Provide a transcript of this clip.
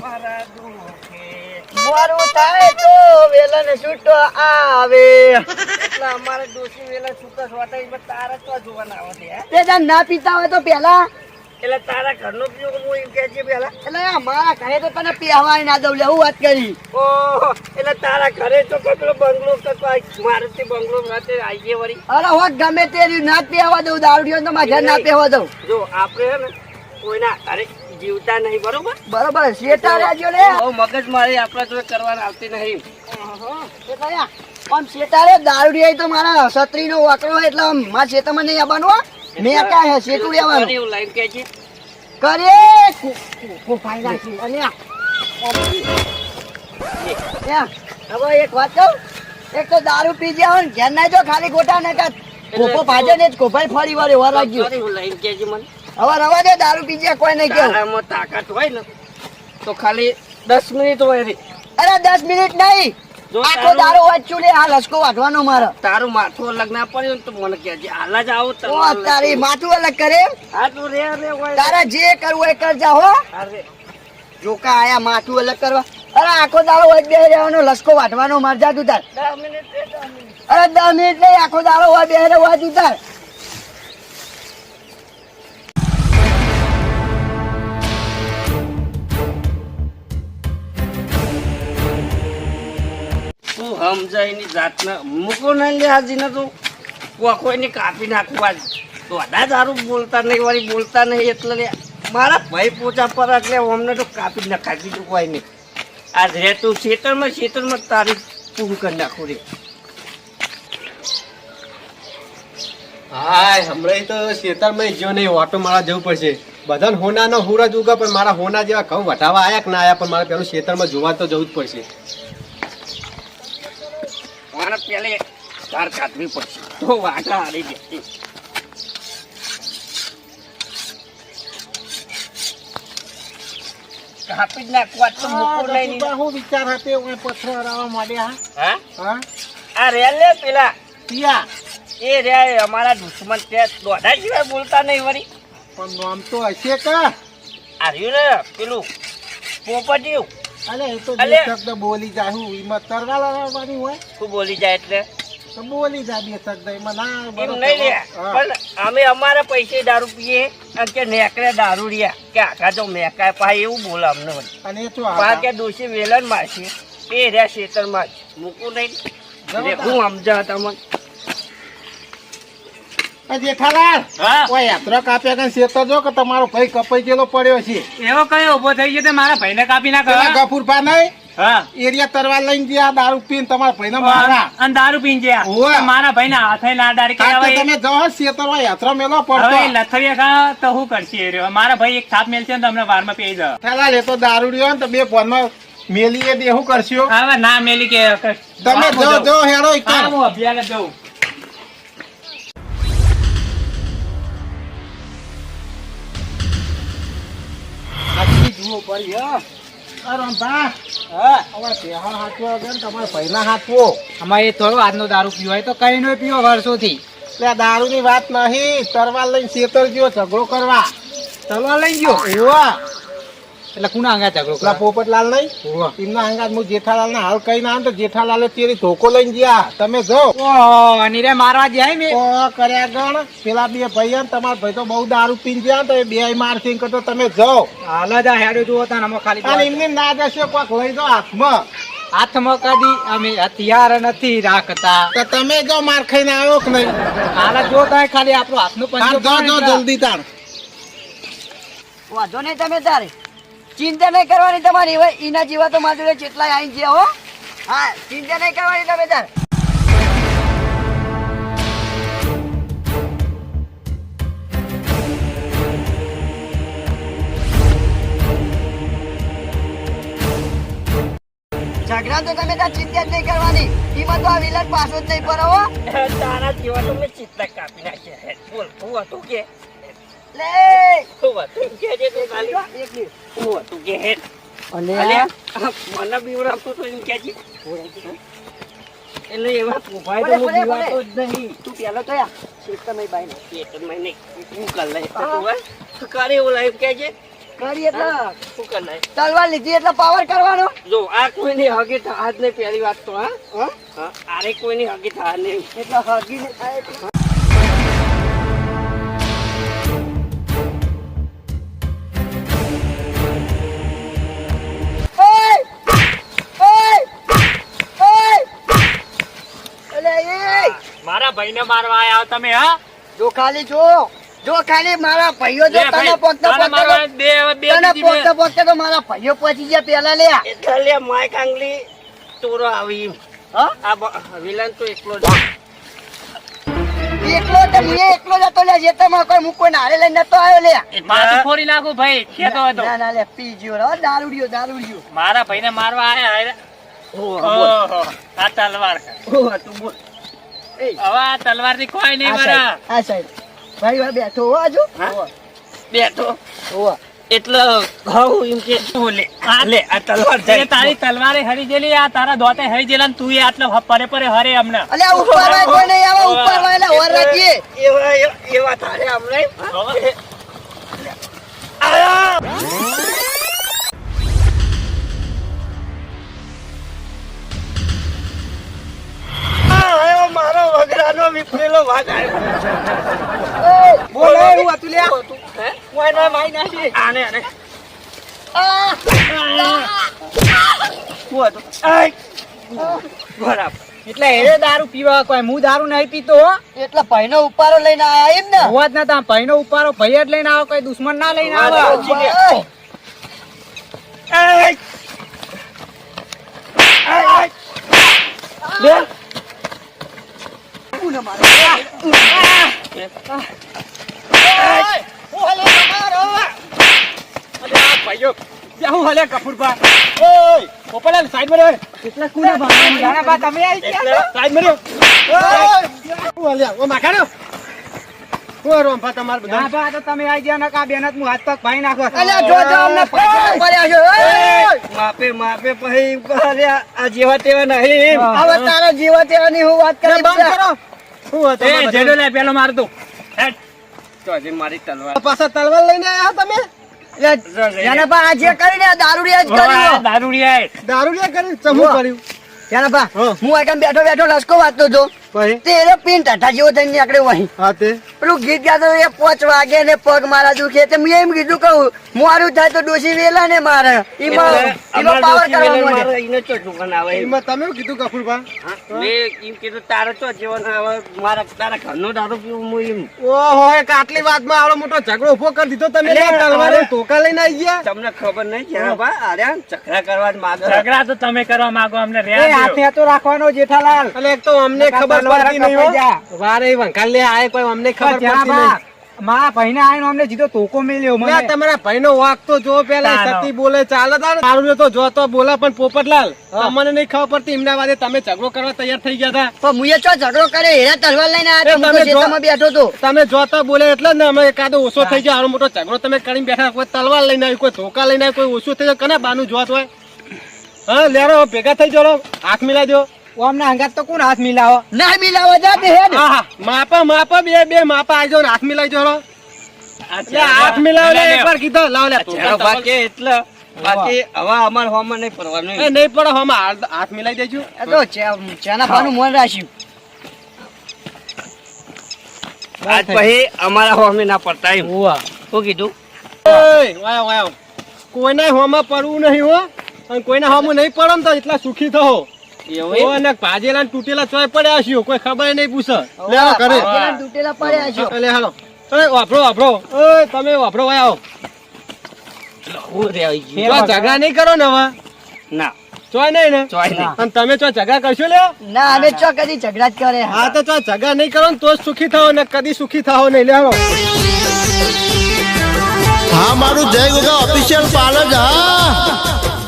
મારા દુખે મોરું થાય તો વેલણ છૂટો આવે એટલે અમારે ડોશી વેલા છૂટા છોટા પણ તારા તો જોવાના આવે છે તે જાણ ના પીતા હોય તો પેલા એટલે તારા ઘરનો પીવો હું એમ કે છે પેલા એટલે અમારા ઘરે તો તને પીવાય ના દઉં લેવું વાત કરી ઓહો એટલે તારા ઘરે તો પેલો બંગલો મારુતિ બંગલો રાતે આવીએ વળી અરે હો ગમે તે રહ્યું ના જ પીવા દઉં દારૂ તો મારા ઘર ના પીવા દઉં જો આપણે હે ને કોઈના ઘરે જીવતા નહીં બરોબર બરોબર શેઠા રહેજો લે બહુ મગજ મારી આપણા જોડે કરવાની આવતી નહીં આમ શેઠા દારૂ તો મારા છત્રી નો વાકડો એટલે આમ મારા શેતામાં નહીં આવવાનું મેં ક્યાં હે શેઠું લેવાનું એવું લાઈન કે છે કરે ફાઈ નાખી અને હવે એક વાત કહું એક તો દારૂ પી ગયા હોય ઘેર ના જો ખાલી ગોટા ના કાઢ કોપો ભાજે ને કોભાઈ ફરી વાર એવા લાગ્યો એવું લાઈન કે છે મને હવે રવા દે દારૂ પી ગયા કોઈ નહીં કેવું તારામાં તાકાત હોય ને તો ખાલી 10 મિનિટ હોય રે અરે 10 મિનિટ નહીં જો આખો દારૂ વાંચું લે આ લસકો વાટવાનો મારો તારું માથું અલગ ના પડ્યું ને તો મને કહેજે હાલ જ આવો ઓ તારી માથું અલગ કરે હા તું રે હોય તારા જે કરવું એ કરજા હો અરે જોકા આયા માથું અલગ કરવા અરે આખો દાડો હોય બે રહેવાનો લસકો વાટવાનો માર જા તું તાર 10 મિનિટ 10 મિનિટ અરે 10 મિનિટ નહીં આખો દાડો હોય બે રહેવા તું તાર તું સમજાયની જાતના મૂકો નહીં લે હાજીને તો કોઈને કાપી નાખવા જ તો બધા દારૂ બોલતા નહીં વાળી બોલતા નહીં એટલે લે મારા ભાઈ પોચા પર એટલે અમને તો કાપી નખાય બીજું કોઈ નહીં આ રે તું ખેતરમાં તારી પૂરું કરી નાખું રે હાય હમણાં તો ખેતરમાં જો નહીં ઓટો મારા જવું પડશે બધાને હોનાનો હુરા જ ઉગા પણ મારા હોના જેવા ઘઉં વટાવા આયા કે ના આયા પણ મારે પેલું ખેતરમાં જોવા તો જવું જ પડશે મારે પેલે તાર કાઢવી પડશે તો વાટા હારી જતી કાપી જ નાખવા તો મૂકો નહીં હું વિચાર હતો પથ્થર હરાવવા માંડ્યા હા હા આ રે લે પેલા તિયા એ રે અમારા દુશ્મન તે દોઢા સિવાય બોલતા નહીં વળી પણ નામ તો હશે કા આ રહ્યું ને પેલું પોપટિયું અલે એ તો અલે. બે શબ્દ બોલી જાય હું એમાં તરવા લગાવવાની હોય શું બોલી જાય એટલે તો બોલી જાય બે શબ્દ એમાં ના એમ બરોબર. નહીં લે હા. પણ અમે અમારા પૈસે દારૂ પીએ અને કે નેકરે દારૂ રહ્યા કે આખા તો મેકાય પાય એવું બોલે અમને વળી અને એ શું પા કે દોષી વેલણ મારશે એ રહ્યા ખેતરમાં જ મૂકું નહીં રે, હું સમજા તમને જેઠાલાલ હા ઓય યાત્રા કાપ્યા કઈ શેતો જો કે તમારો ભાઈ કપાઈ ગયેલો પડ્યો છે એવો કયો ઉભો થઈ ગયો તે મારા ભાઈને કાપી ના પેલા કરવા ગફુરભા નહીં હા એરિયા તરવા લઈને ગયા દારૂ પીને તમારા ભાઈને મારા અને દારૂ પીને ગયા ઓવે. તો મારા ભાઈને હાથે ના ડારી આ તો કરાવે તમે જાઓ શેતરવા યાત્રા મેલો હવે પડતો લથડિયા ખા તો શું કરશે એ રહ્યો મારા ભાઈ એક થાપ મેલશે ને તો અમને વારમાં પી જાવ ઠેલા તો દારૂ રહ્યો ને તો બે ફોનમાં મેલી એ દેહું કરશો હવે ના મેલી કે તમે જો હેડો એક હા, હું અભિયાન જઉં આખી જુઓ પડી હો અરે બા હા હવે પેહા હાથવો કે તમારા ભાઈના હાથવો અમારે થોડો આજનો દારૂ પીવો તો કઈ નો પીવો વર્ષોથી એટલે દારૂ ની વાત નહીં તરવા લઈને શેતર ગયો ઝઘડો કરવા તલવાર લઈ ગયો ઓવા એટલે કુના આંગા ઝઘડો પેલા પોપટલાલ નહીં ઓવા એમના અંગાત હું જેઠાલાલ ના હાલ કઈ ના તો જેઠાલાલે તેરી ધોકો લઈને ગયા તમે જો ઓહો અને રે મારવા જાય મેં ઓ કર્યા ગણ પેલા બે ભાઈ ને તમારા ભાઈ તો બહુ દારૂ પીને ગયા તો એ બે મારથી કરતો તમે જાઓ હાલ જ આ હેડો જુઓ તા અમે અને ખાલી એમને ના જશે કોક લઈ જાઓ હાથમાં હાથમાં કદી અમે હથિયાર નથી રાખતા તો તમે જો માર ખાઈને આવ્યો કે નહીં હાલ જોતા ખાલી આપણું હાથનું પંજો જો જલ્દી તાણ વાંધો નહીં તમે તારે ચિંતા નહીં કરવાની તમારી હવે એના જેવા તો મારા જોડે જેટલા આવી ગયા હો હા ચિંતા નહીં કરવાની તમે તાર ઝઘડા તો તમે તાર ચિંતા જ નહીં કરવાની એમાં તો આ વિલન પાછો જ નહીં પડો હો તારા જેવા તો મેં ચિત્તા કાપી નાખ્યા હે બોલ હું હતું કે લે હું હતું કે જે તું ખાલી એક મિનિટ હું હતું કે હે અને અલ્યા મને બીવડાવતો તો એમ કે છે એટલે એવા ભાઈ તો હું બીવાતો જ નહીં તું પેલો તો યા શેતર નહીં બાઈ એક જ મહિને હું કર લે તું કરે એવું લાઈવ કે છે કરી એટલે શું કરનાર? તલવાર લીધી એટલે પાવર કરવાનો. જો આ કોઈની હગી થા જ નહીં પહેલી વાત તો હા હા? હા, આરે કોઈની હગી થા નહીં. એટલે હગીને થાય એટલે. ઓય! ઓય! ઓય! અલે એ! મારા ભાઈને મારવા આયા તમે હા જો ખાલી જો ખાલી મારા ભાઈઓ જો લે ભાઈ, તને પોકતા તારા મારવા પોકતા બે તને દીધી મેં. પોકતા તો મારા ભાઈઓ પહોંચી ગયા પેલા લે. એટલે લે માઈક આંગલી ચોરો આવી. હા? આ વિલન તો એકલો જ. એકલો તો મેં એકલો જ હતો લે. જેતરમાં કોઈ મૂકો નારે લઈને નતો આવ્યો લે. માથું ફોડી નાખું ભાઈ કેતો હતો ના ના લે પી ગયો રે દારૂડિયો. મારા ભાઈને મારવા આયા ઓહો, બોલ. ઓહો, આ તલવાર ઓહો, તું બોલ. એ હવે આ તલવાર થી કોઈ નહીં મારા આ સાઈડ ભાઈ વાર બેઠો હો આજુ. હા? બેઠો હોવા. એટલે ઘઉં એમ કે લે આ તલવાર એ જાય. તારી તલવારે હરી ગયેલી આ તારા દોતે હરી ગયેલા ને તું એ આટલો પરે પરે હરે અમને અલે આ ઉપર વાય કોઈ નહીં આવે ઉપર વાય લે ઓર રાખીએ. એવા તારે હમણાં મારો વગડાનો વિફરેલો ભાગ આવ્યો. બોલ એવું હતું લે. હે? કોઈ ના માઈ નાખી. આને આને આ! શું હતું? આય! બરાબર. એટલે એ દારૂ પીવા કોઈ હું દારૂ નહીં પીતો એટલે ભાઈનો ઉપારો લઈને આયા એમ ને. હોવા જ નતા ભાઈનો ઉપારો ભાઈ જ લઈને આવો કોઈ દુશ્મન ના લઈને આવે. ઓય! આય! આય! બે. કોને મારે? ભાઈઓ હું હલે કપૂરપા ઓય પોપલાલ સાઈડ માં રહે એટલે કોને મારવાનું? જાનાબા તમે આવી ગયા સાઈડ માં રહ્યો અલ્યા ઓ માખાડો ઓ રોંફા તમાર બધા જાનાબા તો તમે આવી ગયા નકા બેનત હું હાથ પગ ભાઈ નાખો અલ્યા જો અમને પકડવા પડ્યા છે. ઓય! માપે પછી એમ કહે, આ જેવા તેવા નહીં. હવે તારા જીવા તેવાની હું વાત કરી. બંધ કરો શું હતું એ જેડો લે પેલો માર દો હેડ તો હજી મારી તલવાર. પાછા તલવાર લઈને આયા તમે જાને બા આ જે કરીને આ દારૂડિયા જ કર્યું. દારૂડિયા દારૂડિયા કરીને ચમુ કર્યું જાને બા હા. હું આગળ બેઠો લસકો વાંચતો હતો. પછી તે એનો પીન ટાટા જેવો થઈને નીકળ્યો અહીં. હા તે પેલું ગીત ગાતો એ 5 વાગે ને પગ મારા દુખે તે મેં એમ કીધું કહું મારું થાય તો ડોસી વેલા ને મારે એમાં પાવર કરવા માંડે. એને ચો દુકાન આવે એમ. એમાં તમે શું કીધું કપૂરભા હા? મેં એમ કીધું તારે ચો જીવન આવે તારા ઘરનો દારૂ પીવું હું એમ. ઓહો એક આટલી વાતમાં આવડો મોટો ઝઘડો ઉભો કરી દીધો તમે અલ્યા, તલવારે હવે- ટોકા લઈને આવી ગયા તમને ખબર નહીં કે બા અરે ચકરા કરવા જ માંગે. ઝઘડા તો તમે કરવા માંગો અમને એ રહ્યા હાથે તો રાખવાનો જેઠાલાલ. એટલે એક તો અમને ખબર પડતી નહીં હો. વારે વંખાલ લે આય કોઈ અમને ખબર પડતી નહીં મારા ભાઈને આવીને અમને જીધો તોકો મેલ્યો લે, તમારા ભાઈનો વાંક તો જો પેલા તાનો. સતી બોલે ચાલે તાર સારું તો જો તો બોલા પણ પોપટલાલ તમને નહીં ખબર પડતી એમના વાદે તમે ઝઘડો કરવા તૈયાર થઈ ગયા હતા પણ મુએ ચો ઝઘડો કરે હેરા તલવાર લઈને આવ્યા તો હું તો તમે જો- ખેતરમાં બેઠો તો. તમે જોતા બોલે એટલે જ ને અમે એકાદો ઓછો થઈ જાય આવો મોટો ઝઘડો તમે કરીને બેઠા કોઈ તલવાર લઈને આવી કોઈ ધોકા લઈને આવી કોઈ ઓછું થઈ જાય કને બાનું જોત હોય હા લેરો ભેગા થઈ જાઓ હાથ મિલાઈ દો અમને હંગાત તો કોણ હાથ મિલાવો ના મિલાવા જા તે હેડ. માપા બે માપા આવી જાઓ ને હાથ મિલાઈ જાઓ લે, હાથ મિલાવ લે એકવાર કીધો લાવ લે ચહેરો બાકી એટલે બાકી હવે અમારે હોમાં નહીં પડવાનું. એ નહીં પડે હમણાં હાથ મિલાઈ દેજો આ તો ચાના પાનું મન રાખ્યું. આજ પછી અમારા હોમે ના પડતા એમ. શું કીધું? ઓય, વાયો, વાયો. કોઈને હોમાં પડવું નહીં હો અને કોઈને હોમું નહીં પડે ને તો એટલા સુખી થો એવું એમ? અને ભાજેલા ને તૂટેલા ચોય પડ્યા હશો કોઈ ખબર નહીં પૂછે લે આવો ઘરે પેલા તૂટેલા પડ્યા છો. લે હાલો અરે વાપરો ઓય તમે વાપરો વાયો હું રે આવી ગયું. જો ઝઘડા નહીં કરો ને હવે ના ચોય નહીં ને ચોય નહીં. અને તમે ચો ઝઘડા કરશો લે ના અમે ચો કદી ઝઘડા જ કરે. હા તો ચો ઝઘડા નહીં કરો ને તો જ સુખી થાઓ ને કદી સુખી થાઓ નહીં લે હાલો હા મારું જય ગોગા ઓફિશિયલ પાર્લર હા